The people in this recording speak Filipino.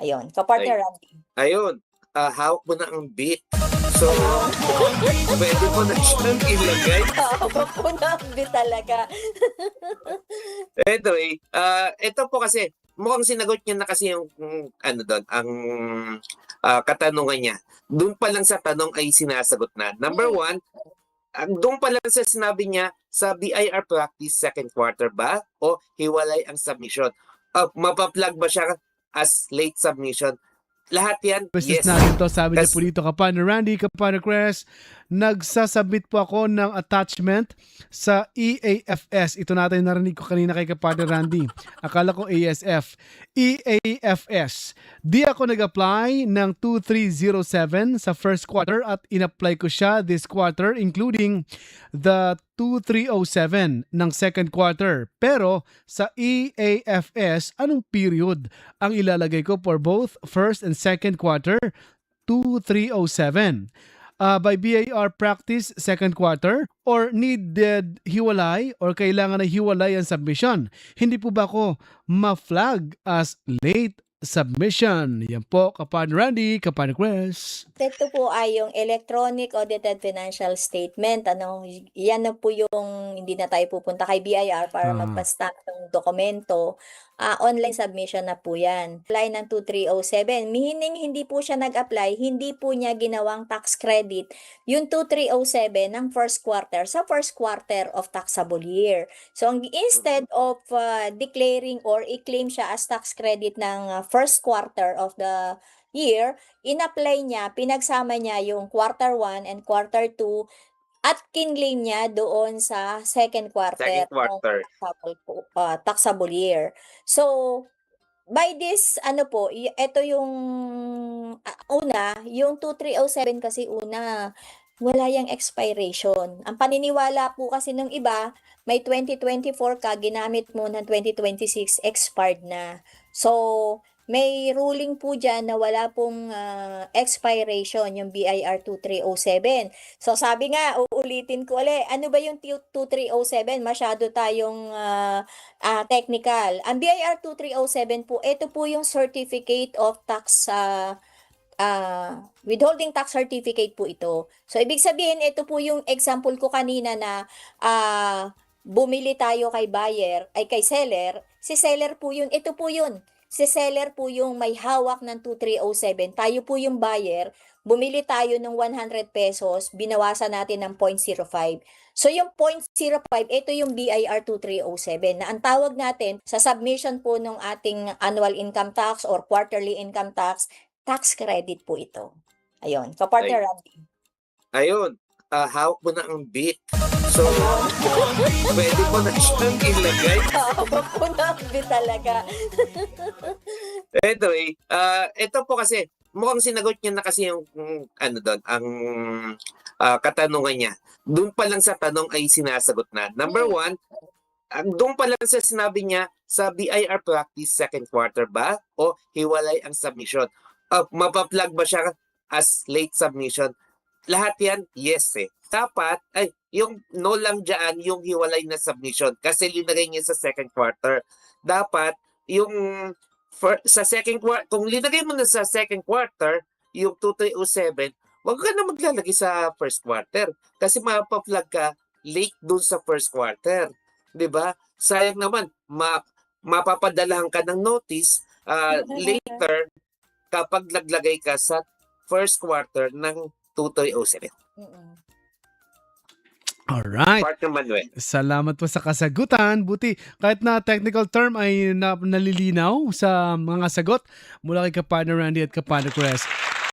Ayun, Ay, kapartner Randy. ayun, hawak mo na ang beat. So, pwede mo na siyang ilagay. Punambi talaga. Anyway, ito po kasi, mukhang sinagot niya na kasi yung ano doon, ang katanungan niya. Doon pa lang sa tanong ay sinasagot na. Number one, doon pa lang sa sinabi niya, sa BIR practice second quarter ba? O hiwalay ang submission? Mapaplag ba siya as late submission? Lahat yan, Business yes. natin to, sabi niya Kas- po dito, Kapaner Randy, Kapaner Chris, nagsasubmit po ako ng attachment sa EAFS. Ito natin narinig ko kanina kay Kapaner Randy. Akala ko ASF. EAFS. Di ako nag-apply ng 2307 sa first quarter at in-apply ko siya this quarter including the 2307 ng second quarter. Pero sa EAFS, anong period ang ilalagay ko for both first and second quarter? 2307. By BIR practice second quarter or needed hiwalay or kailangan na hiwalay ang submission? Hindi po ba ako ma-flag as late submission? Yan po, Kapan Randy, Kapan Chris. Ito po ay yung electronic audited financial statement. Yan na po yung hindi na tayo pupunta kay BIR para magpa-stamp ng dokumento. Online submission na po yan. Apply ng 2307. Meaning hindi po siya nag-apply, hindi po niya ginawang tax credit yung 2307 ng first quarter sa first quarter of taxable year. So instead of declaring or i-claim siya as tax credit ng first quarter of the year, in-apply niya, pinagsama niya yung quarter 1 and quarter 2 at kinlaim niya doon sa second quarter ng taxable year. So, by this, ito yung una, yung 2307 kasi wala yung expiration. Ang paniniwala po kasi ng iba, may 2024 ka, ginamit mo ng 2026, expired na. So, may ruling po dyan na wala pong expiration, yung BIR 2307. So sabi nga, uulitin ko ulit, ano ba yung 2307? Masyado tayong technical. Ang BIR 2307 po, ito po yung Certificate of Tax withholding tax certificate po ito. So ibig sabihin, ito po yung example ko kanina na bumili tayo kay buyer, ay kay seller. Si seller po yun, ito po yun. Si seller po yung may hawak ng 2307. Tayo po yung buyer. Bumili tayo ng 100 pesos, binawasan natin ng 0.05. So yung 0.05, ito yung BIR 2307 na ang tawag natin sa submission po ng ating annual income tax or quarterly income tax credit po ito. Ayun, kapartner Randy. Ayun, hawak mo na ang beat. So, pwede mo na siyang ilagay. Punambi talaga. Anyway, ito po kasi, mukhang sinagot niya na kasi yung ano doon, ang katanungan niya. Doon pa lang sa tanong ay sinasagot na. Number one, doon pa lang sa sinabi niya, sa BIR practice second quarter ba? O hiwalay ang submission? Mapaplag ba siya as late submission? Lahat yan, yes eh. Dapat, yung no lang dyan, yung hiwalay na submission. Kasi linagay niya sa second quarter. Dapat, yung sa second quarter, kung linagay mo na sa second quarter, yung 2307, wag ka na maglalagay sa first quarter. Kasi mapaplag ka late dun sa first quarter. 'Di ba? Sayang naman, mapapadalahan ka ng notice later kapag naglagay ka sa first quarter ng 2307. Alright. Partner Manuel. Salamat po sa kasagutan. Buti kahit na technical term ay nalilinaw sa mga sagot mula kay Kapaner Randy at Kapaner Chris.